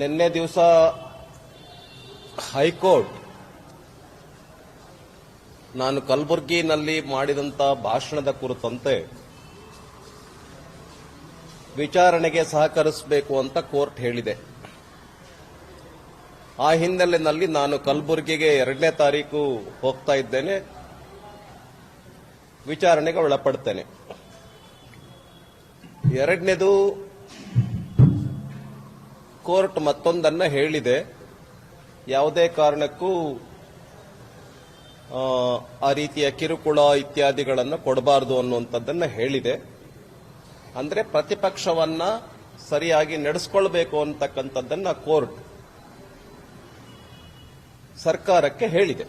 ನಿನ್ನೆ ದಿವಸ ಹೈಕೋರ್ಟ್ ನಾನು ಕಲಬುರಗಿನಲ್ಲಿ ಮಾಡಿದಂತ ಭಾಷಣದ ಕುರಿತಂತೆ ವಿಚಾರಣೆಗೆ ಸಹಕರಿಸಬೇಕು ಅಂತ ಕೋರ್ಟ್ ಹೇಳಿದೆ. ಆ ಹಿನ್ನೆಲೆಯಲ್ಲಿ ನಾನು ಕಲಬುರಗಿಗೆ 2ನೇ ತಾರೀಕು ಹೋಗ್ತಾ ಇದ್ದೇನೆ, ವಿಚಾರಣೆಗೆ ಒಳಪಡ್ತೇನೆ. ಎರಡನೇದು, ಕೋರ್ಟ್ ಮತ್ತೊಂದನ್ನ ಹೇಳಿದೆ, ಯಾವುದೇ ಕಾರಣಕ್ಕೂ ಆ ರೀತಿಯ ಕಿರುಕುಳ ಇತ್ಯಾದಿಗಳನ್ನು ಕೊಡಬಾರದು ಅನ್ನುವಂಥದ್ದನ್ನ ಹೇಳಿದೆ. ಅಂದ್ರೆ ಪ್ರತಿಪಕ್ಷವನ್ನ ಸರಿಯಾಗಿ ನಡೆಸಿಕೊಳ್ಬೇಕು ಅಂತಕ್ಕಂಥದ್ದನ್ನ ಕೋರ್ಟ್ ಸರ್ಕಾರಕ್ಕೆ ಹೇಳಿದೆ.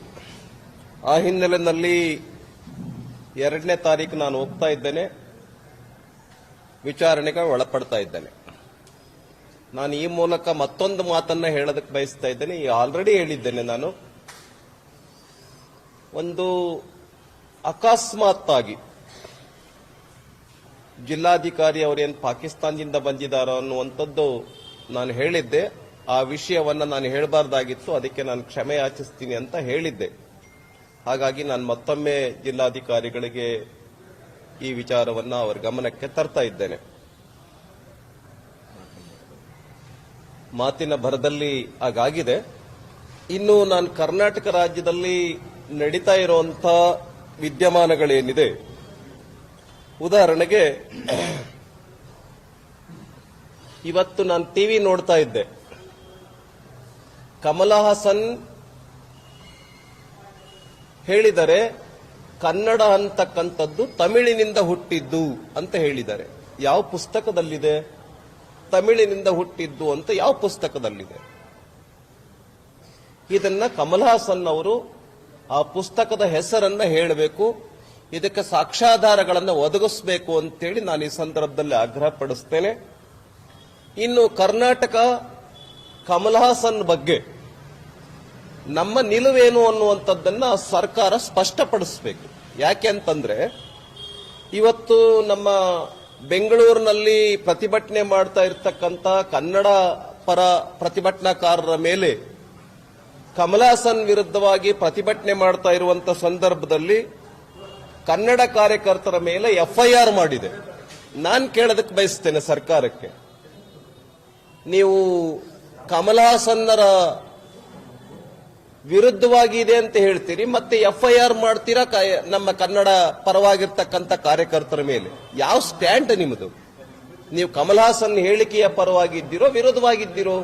ಆ ಹಿನ್ನೆಲೆಯಲ್ಲಿ 2ನೇ ತಾರೀಕು ನಾನು ಹೋಗ್ತಾ ಇದ್ದೇನೆ, ವಿಚಾರಣೆಗೆ ಒಳಪಡ್ತಾ ಇದ್ದೇನೆ. ನಾನು ಈ ಮೂಲಕ ಮತ್ತೊಂದು ಮಾತನ್ನ ಹೇಳೋದಕ್ಕೆ ಬಯಸ್ತಾ ಇದ್ದೇನೆ. ಆಲ್ರೆಡಿ ಹೇಳಿದ್ದೇನೆ. ನಾನು ಒಂದು ಅಕಸ್ಮಾತ್ ಆಗಿ ಜಿಲ್ಲಾಧಿಕಾರಿ ಅವರೇನು ಪಾಕಿಸ್ತಾನದಿಂದ ಬಂದಿದ್ದಾರೋ ಅನ್ನುವಂಥದ್ದು ನಾನು ಹೇಳಿದ್ದೆ. ಆ ವಿಷಯವನ್ನ ನಾನು ಹೇಳಬಾರ್ದಾಗಿತ್ತು, ಅದಕ್ಕೆ ನಾನು ಕ್ಷಮೆ ಯಾಚಿಸ್ತೀನಿ ಅಂತ ಹೇಳಿದ್ದೆ. ಹಾಗಾಗಿ ನಾನು ಮತ್ತೊಮ್ಮೆ ಜಿಲ್ಲಾಧಿಕಾರಿಗಳಿಗೆ ಈ ವಿಚಾರವನ್ನ ಅವರ ಗಮನಕ್ಕೆ ತರ್ತಾ ಇದ್ದೇನೆ. ಮಾತಿನ ಭರದಲ್ಲಿ ಹಾಗಾಗಿದೆ. ಇನ್ನು ನಾನು ಕರ್ನಾಟಕ ರಾಜ್ಯದಲ್ಲಿ ನಡೀತಾ ಇರುವಂತ ವಿದ್ಯಮಾನಗಳೇನಿದೆ, ಉದಾಹರಣೆಗೆ ಇವತ್ತು ನಾನು ಟಿವಿ ನೋಡ್ತಾ ಇದ್ದೆ, ಕಮಲ ಹಾಸನ್ ಹೇಳಿದರೆ ಕನ್ನಡ ಅಂತಕ್ಕಂಥದ್ದು ತಮಿಳಿನಿಂದ ಹುಟ್ಟಿದ್ದು ಅಂತ ಹೇಳಿದ್ದಾರೆ. ಯಾವ ಪುಸ್ತಕದಲ್ಲಿದೆ? ತಮಿಳಿನಿಂದ ಹುಟ್ಟಿದ್ದು ಅಂತ ಯಾವ ಪುಸ್ತಕದಲ್ಲಿದೆ? ಇದನ್ನ ಕಮಲ್ ಹಾಸನ್ ಅವರು ಆ ಪುಸ್ತಕದ ಹೆಸರನ್ನ ಹೇಳಬೇಕು, ಇದಕ್ಕೆ ಸಾಕ್ಷ್ಯಾಧಾರಗಳನ್ನು ಒದಗಿಸಬೇಕು ಅಂತೇಳಿ ನಾನು ಈ ಸಂದರ್ಭದಲ್ಲಿ ಆಗ್ರಹ ಪಡಿಸ್ತೇನೆ. ಇನ್ನು ಕರ್ನಾಟಕ ಕಮಲ್ ಹಾಸನ್ ಬಗ್ಗೆ ನಮ್ಮ ನಿಲುವೇನು ಅನ್ನುವಂಥದ್ದನ್ನ ಸರ್ಕಾರ ಸ್ಪಷ್ಟಪಡಿಸಬೇಕು. ಯಾಕೆ ಅಂತಂದ್ರೆ ಇವತ್ತು ನಮ್ಮ ಬೆಂಗಳೂರಿನಲ್ಲಿ ಪ್ರತಿಭಟನೆ ಮಾಡ್ತಾ ಇರತಕ್ಕಂತ ಕನ್ನಡ ಪರ ಪ್ರತಿಭಟನಾಕಾರರ ಮೇಲೆ ಕಮಲ್ ಹಾಸನ್ ವಿರುದ್ಧವಾಗಿ ಪ್ರತಿಭಟನೆ ಮಾಡ್ತಾ ಇರುವಂತ ಸಂದರ್ಭದಲ್ಲಿ ಕನ್ನಡ ಕಾರ್ಯಕರ್ತರ ಮೇಲೆ ಎಫ್ಐಆರ್ ಮಾಡಿದೆ. ನಾನು ಕೇಳೋದಕ್ಕೆ ಬಯಸ್ತೇನೆ ಸರ್ಕಾರಕ್ಕೆ, ನೀವು ಕಮಲ್ ಹಾಸನ್ನರ ವಿರುದ್ಧವಾಗಿ ಇದೆ ಅಂತ ಹೇಳ್ತೀರಿ, ಮತ್ತೆ ಎಫ್ಐಆರ್ ಮಾಡ್ತೀರಾ ನಮ್ಮ ಕನ್ನಡ ಪರವಾಗಿರ್ತಕ್ಕಂಥ ಕಾರ್ಯಕರ್ತರ ಮೇಲೆ. ಯಾವ ಸ್ಟ್ಯಾಂಡ್ ನಿಮ್ಮದು? ನೀವು ಕಮಲ್ ಹಾಸನ್ ಹೇಳಿಕೆಯ ಪರವಾಗಿದ್ದೀರೋ ವಿರೋಧವಾಗಿದ್ದೀರೋ?